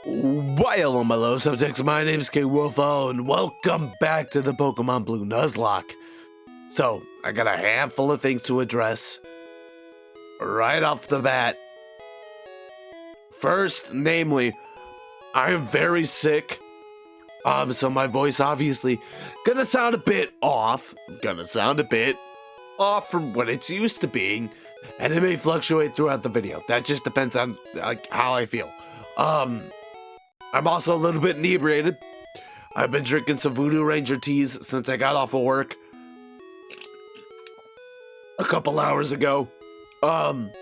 Why hello my low subjects, my name is K-Wolfo and welcome back to the Pokemon Blue Nuzlocke. So, I got a handful of things to address right off the bat. First, namely, I am very sick. So my voice obviously gonna sound a bit off. From what it's used to being, and it may fluctuate throughout the video. That just depends on how I feel. I'm also a little bit inebriated. I've been drinking some Voodoo Ranger teas since I got off of work a couple hours ago. I'm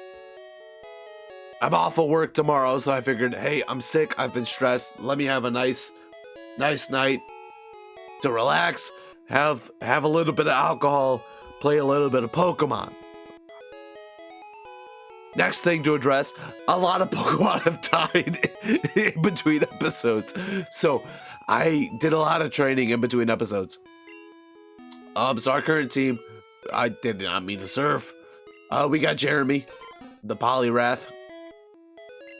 off of work tomorrow, so I figured, hey, I'm sick, I've been stressed. Let me have a nice night to relax, have a little bit of alcohol, play a little bit of Pokemon. Next thing to address, a lot of Pokemon have died in between episodes. So I did a lot of training in between episodes. So our current team, I did not mean to serve. We got Jeremy, the Poliwrath.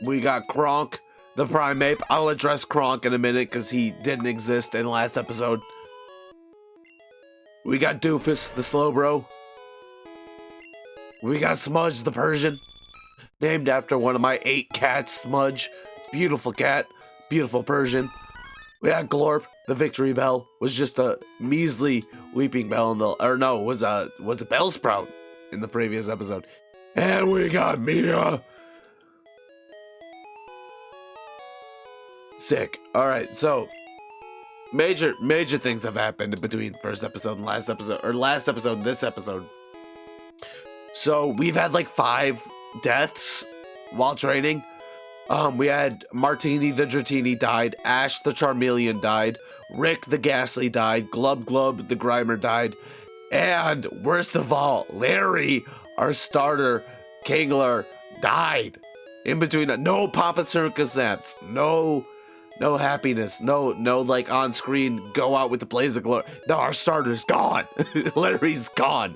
We got Kronk, the Primeape. I'll address Kronk in a minute because he didn't exist in the last episode. We got Doofus, the Slowbro. We got Smudge, the Persian. Named after one of my 8 cats, Smudge. Beautiful cat, beautiful Persian. We had Glorp, the Victory Bell. Was just a measly Weeping Bell in the, or no, was a Bellsprout in the previous episode. And we got Mia. Sick. All right, so major things have happened in between first episode and last episode, or last episode and this episode. So we've had like 5 deaths while training. We had Martini the Dratini died, Ash the Charmeleon died, Rick the Ghastly died, Glub Glub the Grimer died, and worst of all, Larry, our starter Kingler, died. In between, no Papa Circus Snaps, no happiness, no like on screen go out with the blaze of glory. No, our starter's gone. Larry's gone.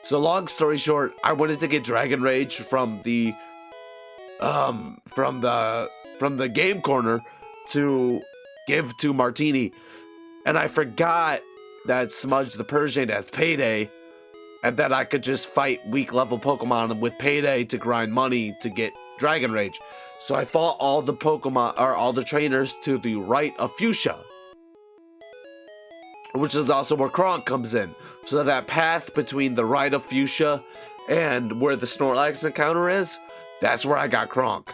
So long story short, I wanted to get Dragon Rage from the game corner to give to Martini, and I forgot that Smudge the Persian has Payday, and that I could just fight weak level Pokemon with Payday to grind money to get Dragon Rage. So I fought all the Pokemon, or all the trainers to the right of Fuchsia, which is also where Kronk comes in. So that path between the right of Fuchsia and where the Snorlax encounter is, that's where I got Kronk.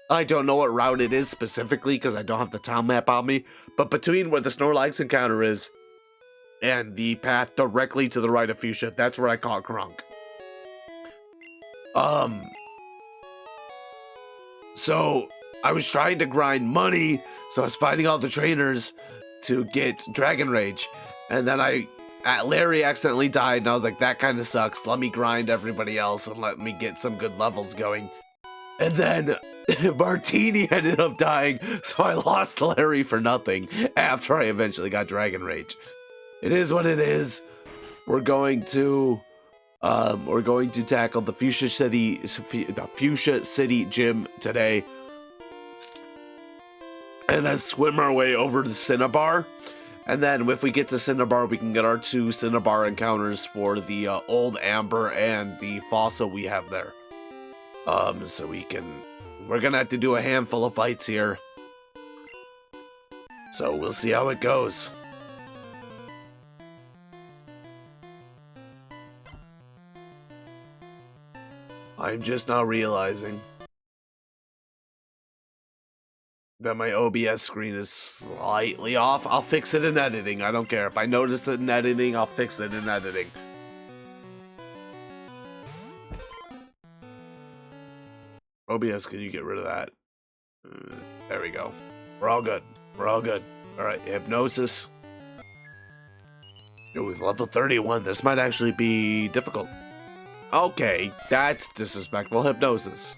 I don't know what route it is specifically because I don't have the town map on me, but between where the Snorlax encounter is and the path directly to the right of Fuchsia, that's where I caught Kronk. So I was trying to grind money, so I was fighting all the trainers to get Dragon Rage, and then Larry accidentally died, and I was like, that kind of sucks. Let me grind everybody else and let me get some good levels going. And then Martini ended up dying, so I lost Larry for nothing after I eventually got Dragon Rage. It is what it is. We're going to tackle the Fuchsia City gym today, and then swim our way over to Cinnabar. And then if we get to Cinnabar, we can get our 2 Cinnabar encounters for the Old Amber and the fossil we have there. So we're gonna have to do a handful of fights here. So we'll see how it goes. I'm just now realizing that my OBS screen is slightly off. I'll fix it in editing. I don't care. If I notice it in editing, I'll fix it in editing. OBS, can you get rid of that? There we go. We're all good. Alright, Hypnosis. Oh, we've level 31. This might actually be difficult. Okay, that's disrespectful. Hypnosis.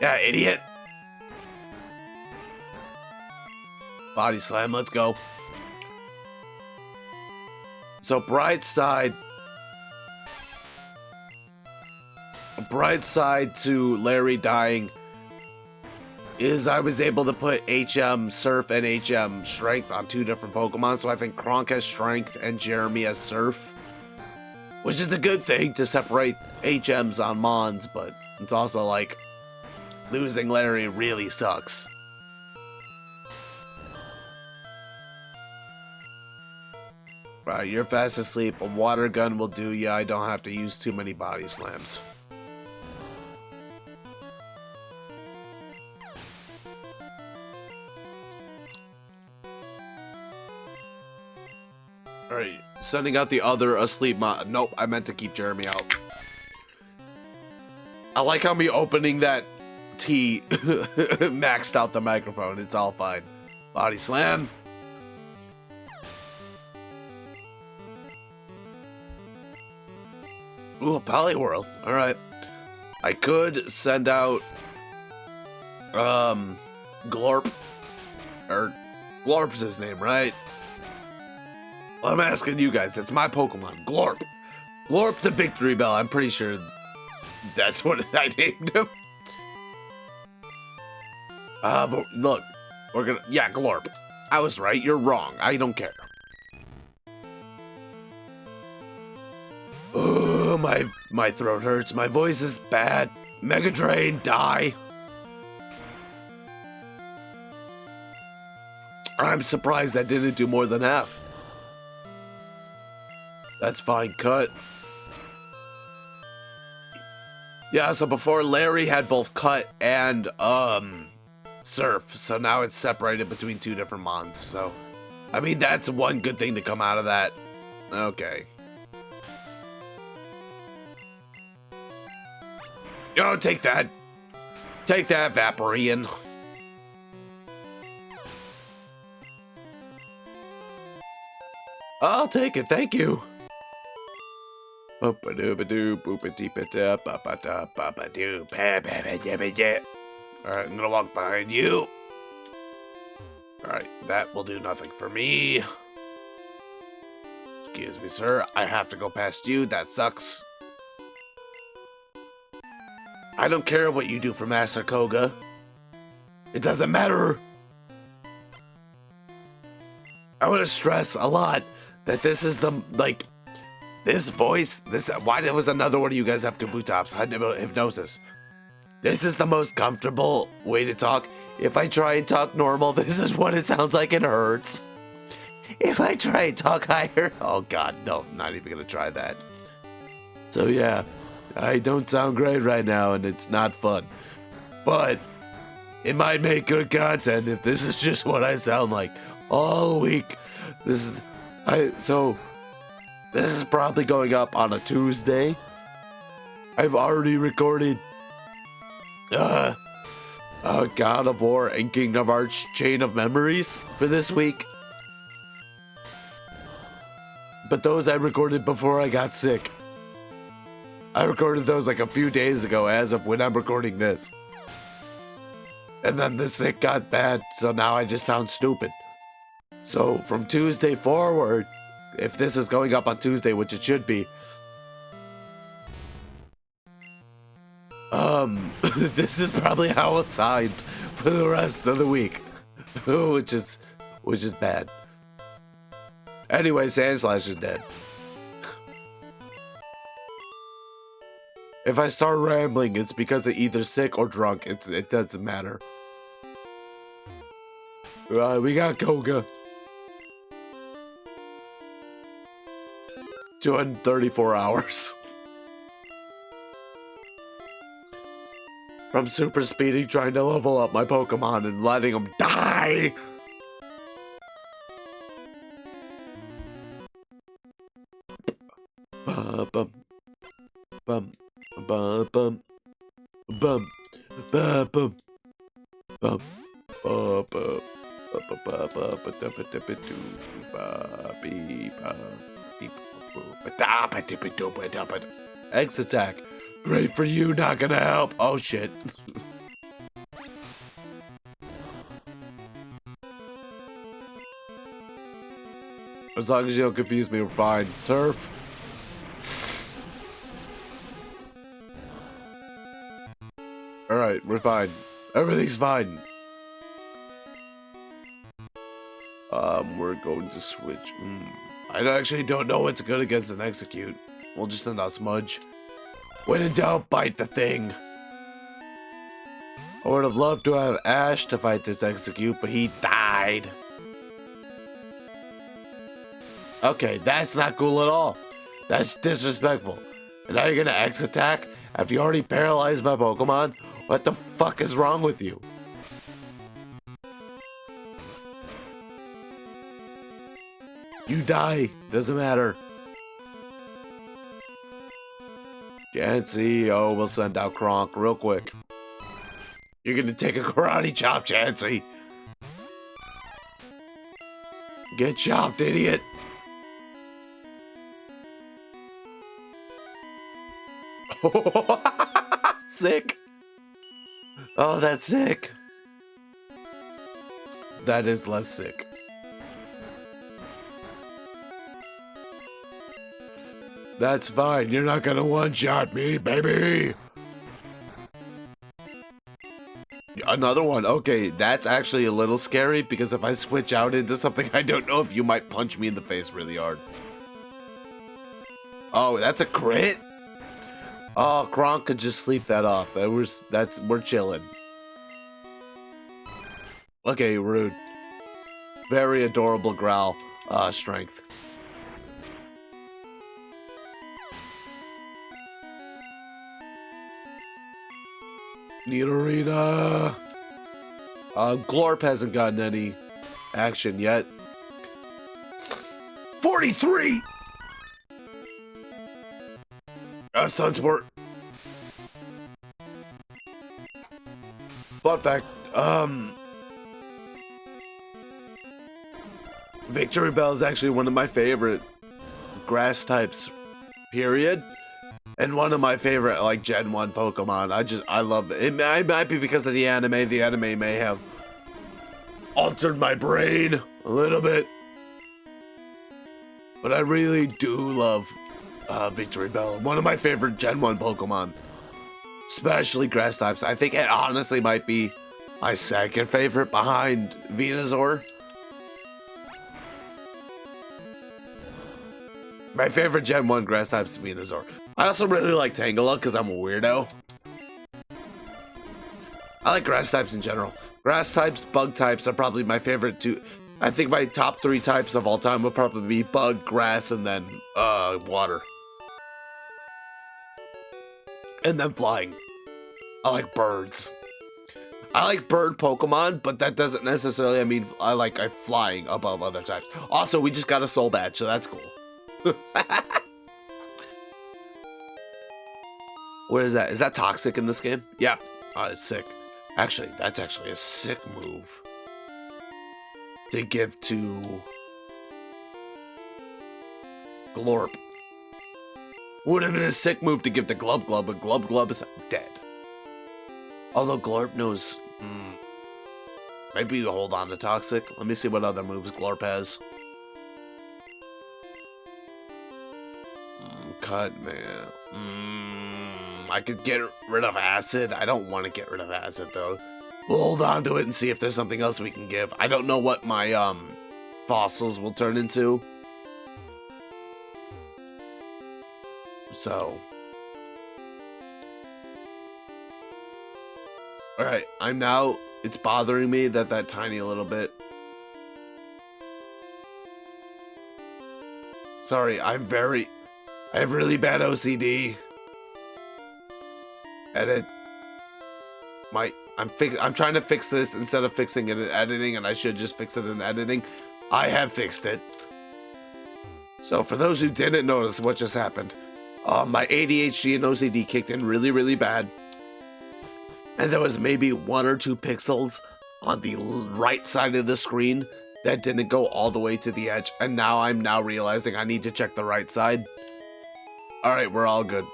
Yeah, idiot. Body Slam, let's go. So bright side bright side to Larry dying is I was able to put HM Surf and HM Strength on 2 different Pokemon, so I think Kronk has Strength and Jeremy has Surf, which is a good thing to separate HMs on Mons, but it's also like losing Larry really sucks. Right, you're fast asleep. A water gun will do ya. I don't have to use too many body slams. Alright, sending out the other asleep mod. Nope, I meant to keep Jeremy out. I like how me opening that T maxed out the microphone. It's all fine. Body slam. Ooh, a Poliwhirl. Alright. I could send out Glorp. Or Glorp's his name, right? Well, I'm asking you guys. It's my Pokemon. Glorp. Glorp the Victory Bell. I'm pretty sure that's what I named him. Look. We're gonna... Yeah, Glorp. I was right. You're wrong. I don't care. Oh, my throat hurts. My voice is bad. Mega Drain, die. I'm surprised that didn't do more than half. That's fine, cut. Yeah, so before Larry had both cut and surf, so now it's separated between 2 different mons. So I mean, that's one good thing to come out of that. Okay. Yo, take that. Take that, Vaporeon. I'll take it, thank you. Alright, I'm gonna walk behind you. Alright, that will do nothing for me. Excuse me, sir. I have to go past you. That sucks. I don't care what you do for Master Koga. It doesn't matter. I want to stress a lot that this is the, like, this voice, why there was another one of you guys have Kabutops, hypnosis. This is the most comfortable way to talk. If I try and talk normal, this is what it sounds like. It hurts. If I try and talk higher, oh god, no, not even gonna try that. So yeah, I don't sound great right now and it's not fun. But it might make good content if this is just what I sound like all week. This is probably going up on a Tuesday. I've already recorded God of War and Kingdom Hearts Chain of Memories for this week. But those I recorded before I got sick. I recorded those like a few days ago as of when I'm recording this. And then the sick got bad, so now I just sound stupid. So from Tuesday forward, if this is going up on Tuesday, which it should be, this is probably how I'll sound for the rest of the week, which is bad. Anyway, Sandslash is dead. If I start rambling, it's because of either sick or drunk. It doesn't matter. Right, we got Koga. 234 hours. From super speeding, trying to level up my Pokemon and letting them die. Bum bum bum bum bum bum bum bum bum X attack. Great for you, not gonna help. Oh shit. As long as you don't confuse me, we're fine. Surf. Alright, we're fine. Everything's fine. We're going to switch. I actually don't know what's good against an execute. We'll just send out Smudge. When in doubt, bite the thing. I would have loved to have Ash to fight this execute, but he died. Okay, that's not cool at all. That's disrespectful. And now you're gonna X attack after you already paralyzed my Pokemon? What the fuck is wrong with you? You die. Doesn't matter. Chansey, oh, we'll send out Kronk real quick. You're gonna take a karate chop, Chansey. Get chopped, idiot. Sick. Oh, that's sick. That is less sick. That's fine. You're not gonna one-shot me, baby. Another one. Okay, that's actually a little scary because if I switch out into something I don't know if you might punch me in the face really hard. Oh, that's a crit? Oh, Kronk could just sleep that off. We're chilling. Okay, rude. Very adorable growl. Strength. Nidorina. Glorp hasn't gotten any action yet. 43! Sunsport. Fun fact, Victory Bell is actually one of my favorite grass types, period. And one of my favorite, like, Gen 1 Pokemon. I love it. It might be because of the anime. The anime may have altered my brain a little bit. But I really do love Victory Bell. One of my favorite Gen 1 Pokemon. Especially grass types. I think it honestly might be my second favorite behind Venusaur. My favorite Gen 1 grass type is Venusaur. I also really like Tangela because I'm a weirdo. I like grass types in general. Grass types, bug types are probably my favorite too. I think my top 3 types of all time would probably be bug, grass, and then water. And then flying. I like birds. I like bird Pokemon, but that doesn't necessarily mean I like flying above other types. Also, we just got a soul badge, so that's cool. What is that? Is that toxic in this game? Yeah. Oh, it's sick. Actually, that's actually a sick move to give to Glorp. Would have been a sick move to give to Glub Glub, but Glub Glub is dead. Although Glorp knows... maybe you hold on to Toxic. Let me see what other moves Glorp has. Cut, man. I could get rid of Acid. I don't want to get rid of Acid, though. We'll hold on to it and see if there's something else we can give. I don't know what my, fossils will turn into. So. Alright, it's bothering me that tiny little bit. Sorry, I have really bad OCD. Edit. I'm trying to fix this instead of fixing it in editing, and I should just fix it in editing. I have fixed it. So for those who didn't notice what just happened, my ADHD and OCD kicked in really, really bad. And there was maybe 1 or 2 pixels on the right side of the screen that didn't go all the way to the edge. And now I'm realizing I need to check the right side. Alright, we're all good.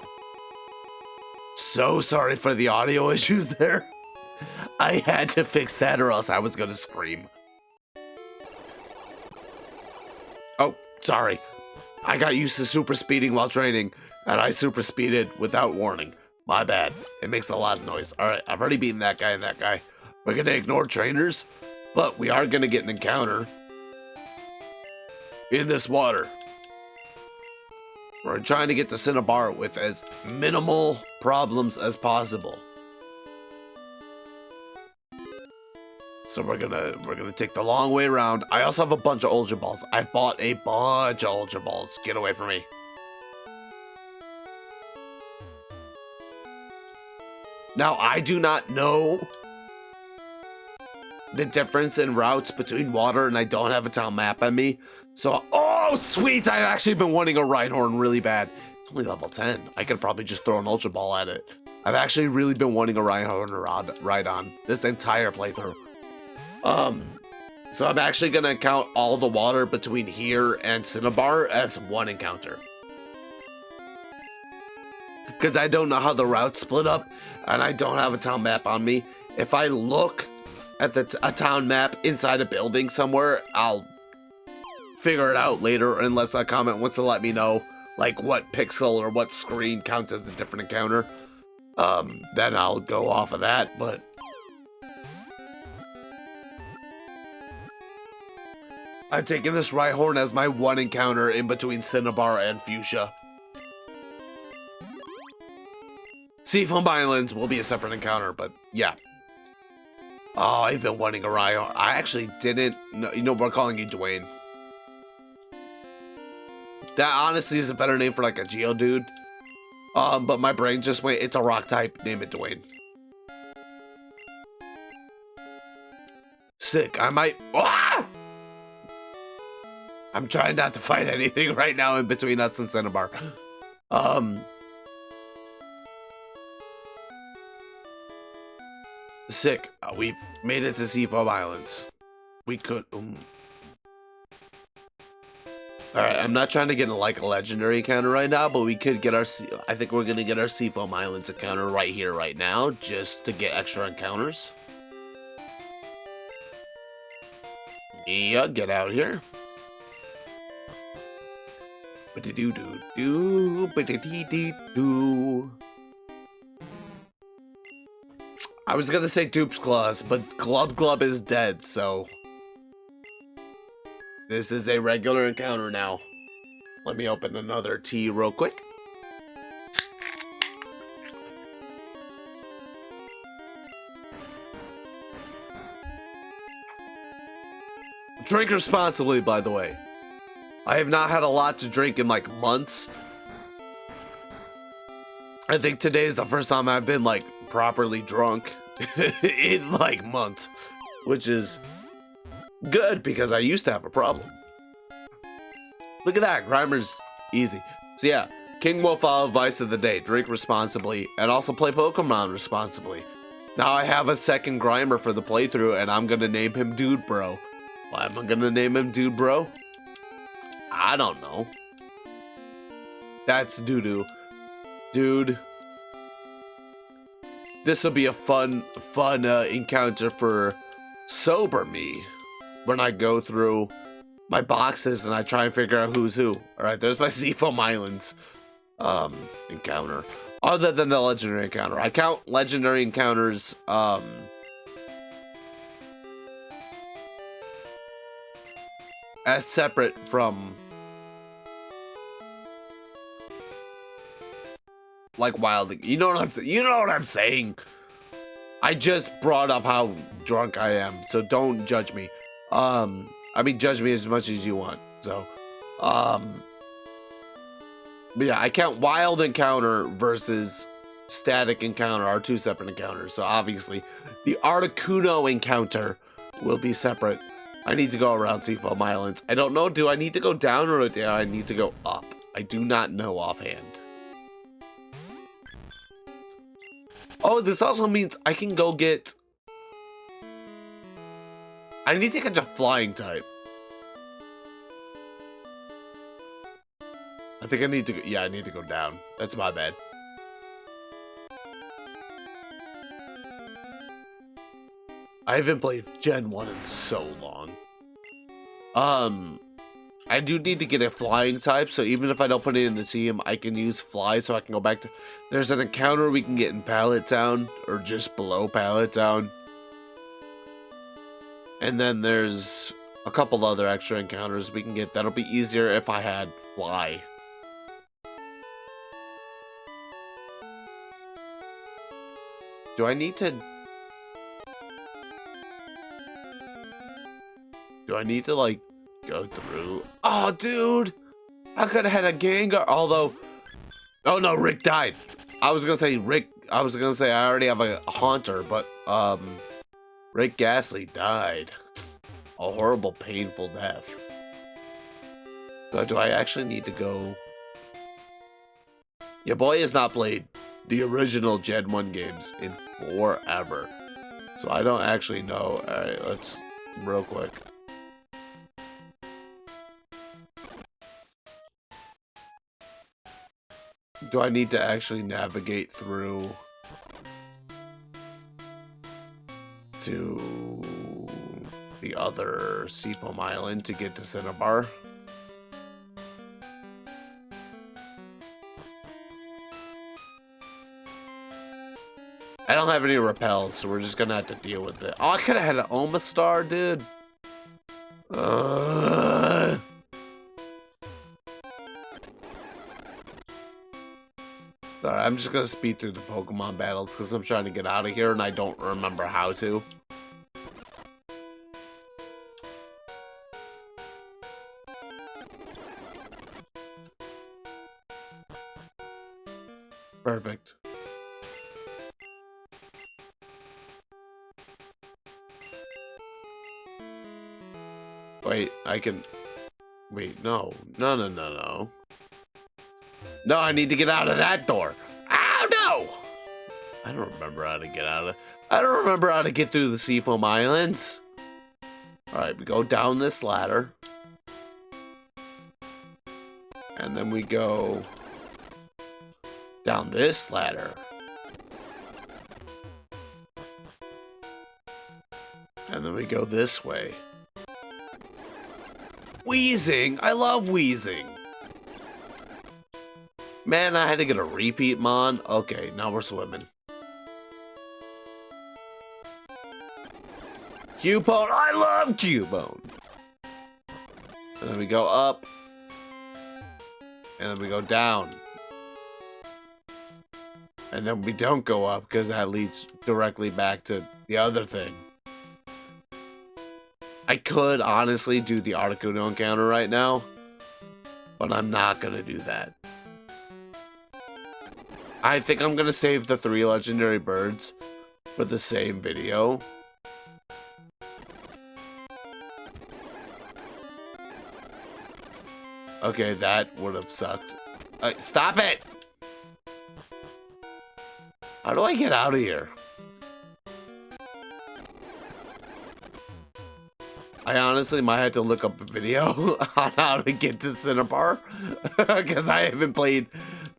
So sorry for the audio issues there. I had to fix that or else I was gonna scream. Oh, sorry. I got used to super speeding while training, and I super speeded without warning. My bad. It makes a lot of noise. Alright, I've already beaten that guy and that guy. We're gonna ignore trainers, but we are gonna get an encounter in this water. We're trying to get to Cinnabar with as minimal problems as possible. So we're gonna take the long way around. I also have a bunch of Ultra Balls. I bought a bunch of Ultra Balls. Get away from me. Now, I do not know the difference in routes between water, and I don't have a town map on me. So, oh, sweet! I've actually been wanting a Rhyhorn really bad. It's only level 10. I could probably just throw an Ultra Ball at it. I've actually really been wanting a Rhyhorn to ride on this entire playthrough. So I'm actually gonna count all the water between here and Cinnabar as one encounter. Because I don't know how the routes split up, and I don't have a town map on me. If I look at a town map inside a building somewhere, I'll figure it out later, unless a comment wants to let me know, like, what pixel or what screen counts as a different encounter. Then I'll go off of that, but I'm taking this Rhyhorn as my one encounter in between Cinnabar and Fuchsia. Seafoam Islands will be a separate encounter, but yeah. Oh, I've been wanting a Rhyhorn. I actually didn't know, you know, we're calling you Dwayne. That honestly is a better name for like a Geodude. But my brain just went, it's a rock type, name it Dwayne. Sick, I might, ah! I'm trying not to fight anything right now in between us and Cinnabar. Sick. We've made it to Seafoam Islands. We could. Alright, I'm not trying to get like a legendary encounter right now, but we could get our. I think we're gonna get our Seafoam Islands encounter right here, right now, just to get extra encounters. Yeah, get out here. I was gonna say Dupe's Claws, but Glub is dead, so this is a regular encounter now. Let me open another tea real quick. Drink responsibly, by the way. I have not had a lot to drink in like months. I think today is the first time I've been like properly drunk in like months, which is good because I used to have a problem. Look at that, Grimer's easy. So yeah, King will follow advice of the day, drink responsibly, and also play Pokemon responsibly. Now I have a second Grimer for the playthrough, and I'm gonna name him Dude Bro. Why am I gonna name him Dude Bro? I don't know. That's doo-doo. Dude. This will be a fun encounter for sober me when I go through my boxes and I try and figure out who's who. Alright, there's my Seafoam Islands encounter. Other than the legendary encounter. I count legendary encounters as separate from like wild. You know what I'm saying? I just brought up how drunk I am, so don't judge me. I mean, judge me as much as you want. So, but yeah, I count wild encounter versus static encounter are two separate encounters. So obviously, the Articuno encounter will be separate. I need to go around Seafoam Islands. I don't know, do I need to go down or do I need to go up? I do not know offhand. Oh, this also means I can go get... I need to catch a flying type. I think I need to go... Yeah, I need to go down. That's my bad. I haven't played Gen 1 in so long. I do need to get a flying type, so even if I don't put it in the team, I can use fly so I can go back to... There's an encounter we can get in Pallet Town, or just below Pallet Town. And then there's a couple other extra encounters we can get that'll be easier if I had fly. Do I need to... like, go through? Oh, dude! I could have had a Gengar, although... Oh, no, Rick died. I was gonna say I already have a Haunter, but, Rick Ghastly died. A horrible, painful death. So do I actually need to go... Your boy has not played the original Gen 1 games in forever. So I don't actually know. Alright, let's... real quick. Do I need to actually navigate through to the other Seafoam Island to get to Cinnabar? I don't have any repels, so we're just gonna have to deal with it. Oh, I could have had an Omastar, dude. Alright, I'm just gonna speed through the Pokemon battles because I'm trying to get out of here and I don't remember how to. Perfect. Wait, I can... Wait, no. No, I need to get out of that door. Oh, no! I don't remember how to get out of... I don't remember how to get through the Seafoam Islands. Alright, we go down this ladder. And then we go... down this ladder. And then we go this way. Wheezing! I love Wheezing! Man, I had to get a repeat mon. Okay, now we're swimming. Cubone! I love Cubone! And then we go up. And then we go down. And then we don't go up because that leads directly back to the other thing. I could honestly do the Articuno encounter right now, but I'm not gonna do that. I think I'm gonna save the 3 legendary birds for the same video. Okay, that would have sucked. Stop it! How do I get out of here? I honestly might have to look up a video on how to get to Cinnabar because I haven't played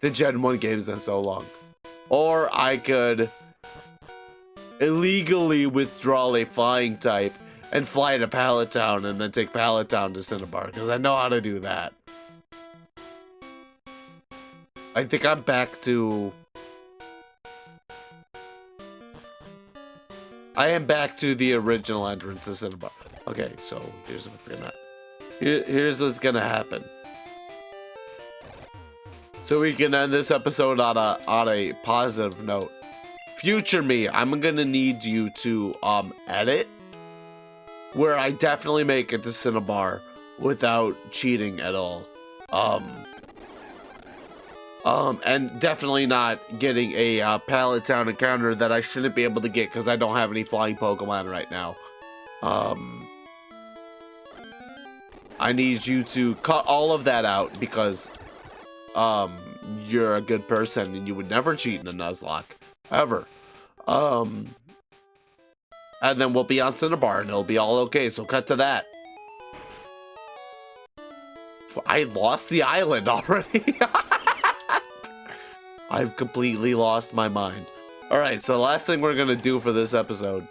the Gen 1 games in so long. Or I could illegally withdraw a flying type and fly to Pallet Town and then take Pallet Town to Cinnabar because I know how to do that. I think I'm back to... I am back to the original entrance to Cinnabar. Okay, so here's what's gonna happen. So we can end this episode on a positive note. Future me, I'm gonna need you to edit where I definitely make it to Cinnabar without cheating at all. And definitely not getting a Pallet Town encounter that I shouldn't be able to get because I don't have any flying Pokemon right now. I need you to cut all of that out because you're a good person and you would never cheat in a Nuzlocke ever. And then we'll be on Cinnabar and it'll be all okay, so cut to that. I lost the island already. I've completely lost my mind. Alright, so the last thing we're gonna do for this episode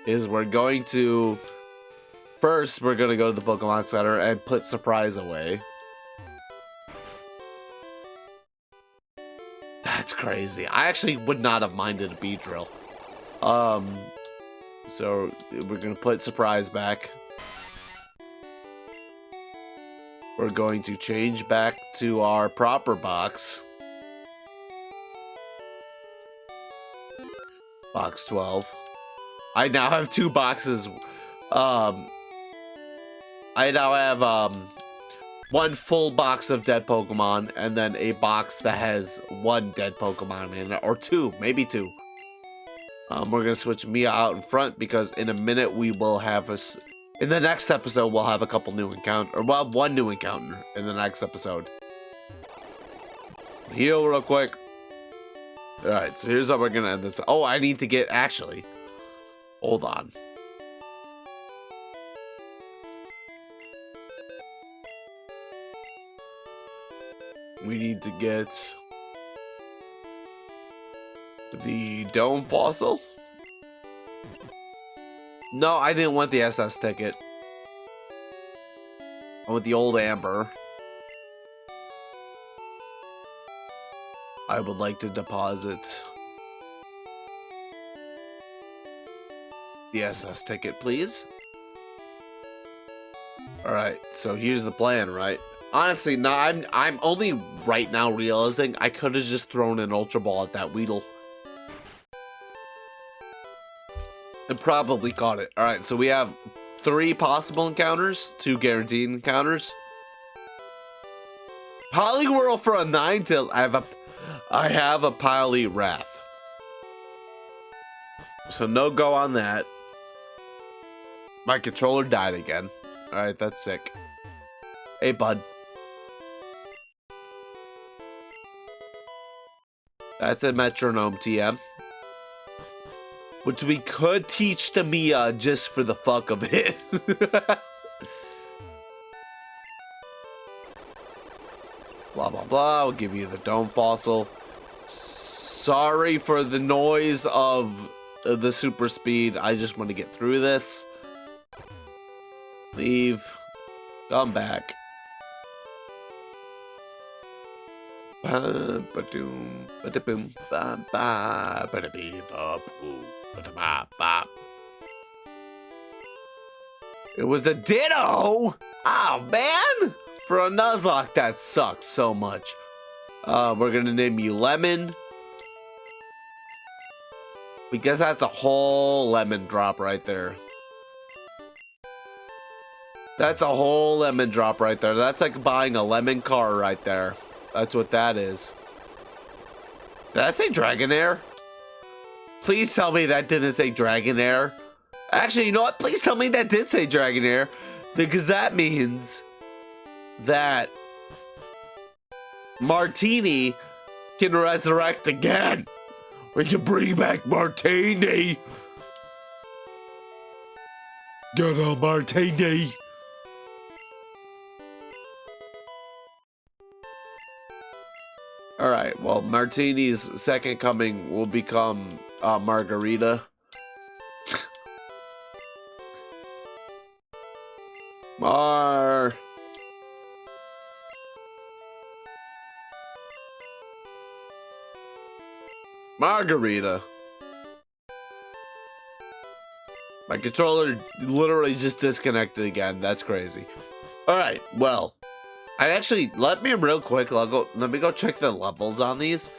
is we're going to first, we're gonna go to the Pokemon Center and put Surprise away. That's crazy. I actually would not have minded a Beedrill. So we're gonna put Surprise back. We're going to change back to our proper box. Box 12. I now have 2 boxes. I now have 1 full box of dead Pokemon and then a box that has 1 dead Pokemon in it, or 2, maybe 2. We're gonna switch Mia out in front because in a minute we will have in the next episode we'll have a couple new encounters, or we'll have 1 new encounter in the next episode. Heal real quick. All right, so here's how we're gonna end this. Oh, I need to get, actually, hold on. We need to get the Dome Fossil. No, I didn't want the SS ticket. I want the old Amber. I would like to deposit the SS ticket, please. Alright, so here's the plan, right? Honestly, no, I'm only right now realizing I could have just thrown an Ultra Ball at that Weedle. And probably caught it. Alright, so we have 3 possible encounters, 2 guaranteed encounters. Poliwhirl for a Ninetales. I have a Poliwrath. So no go on that. My controller died again. Alright, that's sick. Hey, bud. That's a Metronome TM. Which we could teach to Mia just for the fuck of it. Blah, blah, blah. I'll give you the Dome Fossil. Sorry for the noise of the super speed. I just want to get through this. Leave. Come back. It was a Ditto! Oh, man! For a Nuzlocke, that sucks so much. We're gonna name you Lemon. Because that's a whole lemon drop right there. That's a whole lemon drop right there. That's like buying a lemon car right there. That's what that is. Did I say Dragonair? Please tell me that didn't say Dragonair. Actually, you know what? Please tell me that did say Dragonair. Because that means that Martini can resurrect again. We can bring back Martini. Get a Martini. Alright, well, Martini's second coming will become Margarita. Margarita. My controller literally just disconnected again. That's crazy. Alright, well. Let me real quick, let me go check the levels on these.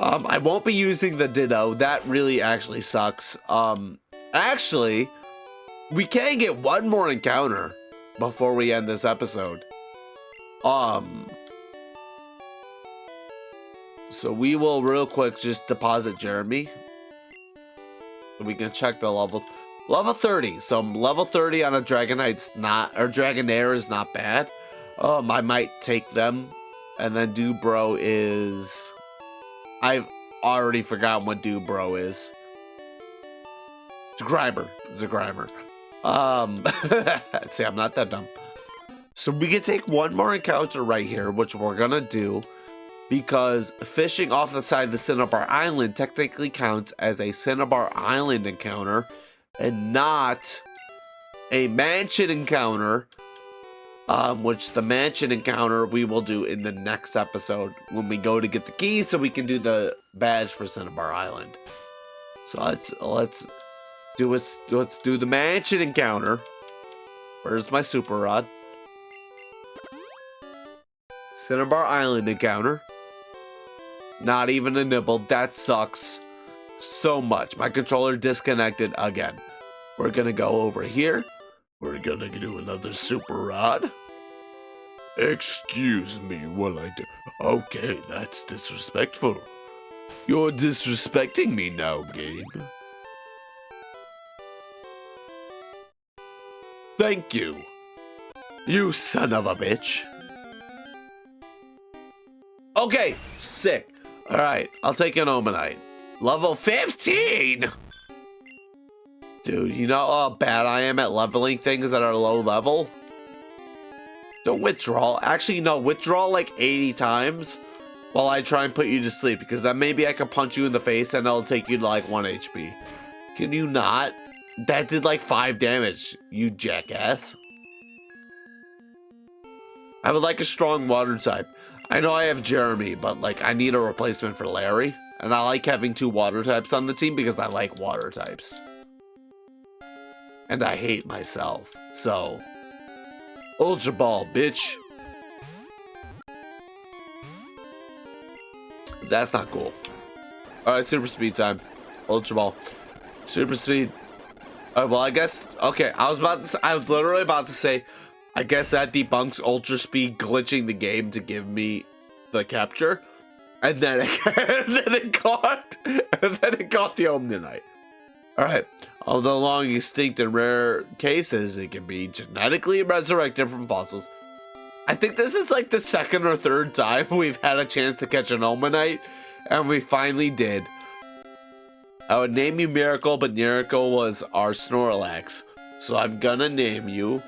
I won't be using the Ditto. That really actually sucks. Actually, we can get 1 more encounter before we end this episode. So we will real quick just deposit Jeremy. We can check the levels. Level 30. So level 30 on a Dragonite's Dragonair is not bad. I might take them. And then Dubro is... I've already forgotten what Dubro is. It's a Grimer. See, I'm not that dumb. So we can take 1 more encounter right here, which we're gonna do. Because fishing off the side of the Cinnabar Island technically counts as a Cinnabar Island encounter. And not a mansion encounter, which the mansion encounter we will do in the next episode when we go to get the keys so we can do the badge for Cinnabar Island. So let's do the mansion encounter. Where's my super rod? Cinnabar Island encounter. Not even a nibble. That sucks so much. My controller disconnected again. We're gonna go over here. We're gonna do another super rod. Excuse me while I do. Okay, that's disrespectful. You're disrespecting me now, game. Thank you. You son of a bitch. Okay, sick. Alright, I'll take an Omanite. Level 15! Dude, you know how bad I am at leveling things that are low level? Don't withdraw. Actually, no, withdraw like 80 times while I try and put you to sleep, because then maybe I can punch you in the face and it'll take you to like 1 HP. Can you not? That did like 5 damage, you jackass. I would like a strong water type. I know I have Jeremy, but like I need a replacement for Larry. And I like having 2 water types on the team because I like water types. And I hate myself, so Ultra Ball, bitch. That's not cool. Alright, super speed time. Ultra Ball. Super speed. Alright, well I guess okay, I was literally about to say I guess that debunks ultra speed glitching the game to give me the capture. And then it caught the Omnionite. Alright. Although long extinct in rare cases, it can be genetically resurrected from fossils. I think this is like the 2nd or 3rd time we've had a chance to catch an Omanite, and we finally did. I would name you Miracle, but Miracle was our Snorlax. So I'm gonna name you,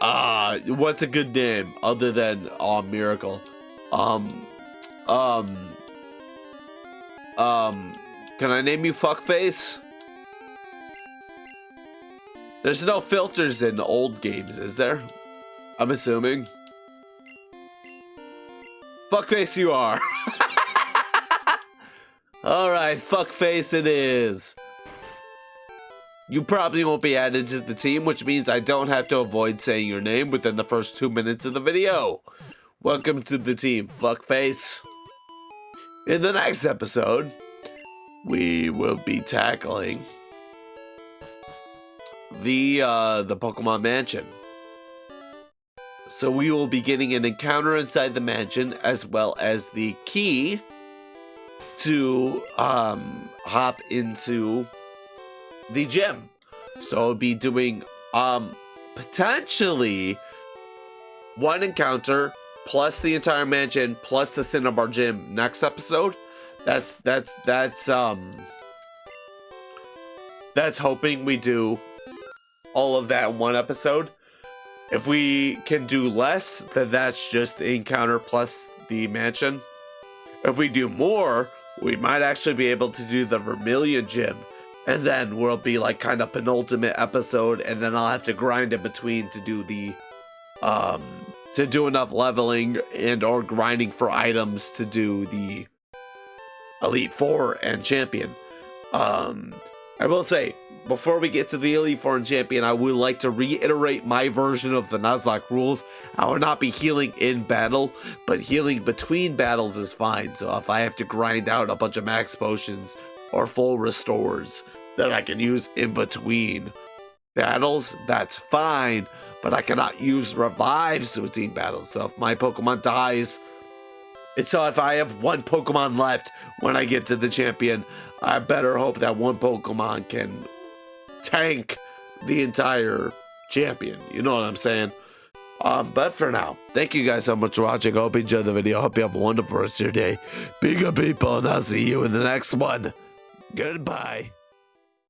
what's a good name other than, Miracle? Can I name you Fuckface? There's no filters in old games, is there? I'm assuming. Fuckface you are. Alright, Fuckface it is. You probably won't be added to the team, which means I don't have to avoid saying your name within the first 2 minutes of the video. Welcome to the team, Fuckface. In the next episode, we will be tackling the Pokemon Mansion. So we will be getting an encounter inside the mansion as well as the key to hop into the gym. So I'll be doing potentially 1 encounter plus the entire mansion plus the Cinnabar gym next episode. That's hoping we do all of that in 1 episode. If we can do less, then that's just the encounter plus the mansion. If we do more, we might actually be able to do the Vermilion gym, and then we'll be like kind of penultimate episode, and then I'll have to grind in between to do the to do enough leveling and or grinding for items to do the Elite Four and Champion. I will say, before we get to the Elite Four and Champion, I would like to reiterate my version of the Nuzlocke rules. I will not be healing in battle, but healing between battles is fine. So if I have to grind out a bunch of max potions or full restores that I can use in between battles, that's fine. But I cannot use revives between battles. So if my Pokemon dies, so if I have 1 Pokemon left when I get to the champion, I better hope that 1 Pokemon can tank the entire champion. You know what I'm saying? But for now, thank you guys so much for watching. I hope you enjoyed the video. I hope you have a wonderful rest of your day. Be good people, and I'll see you in the next one. Goodbye.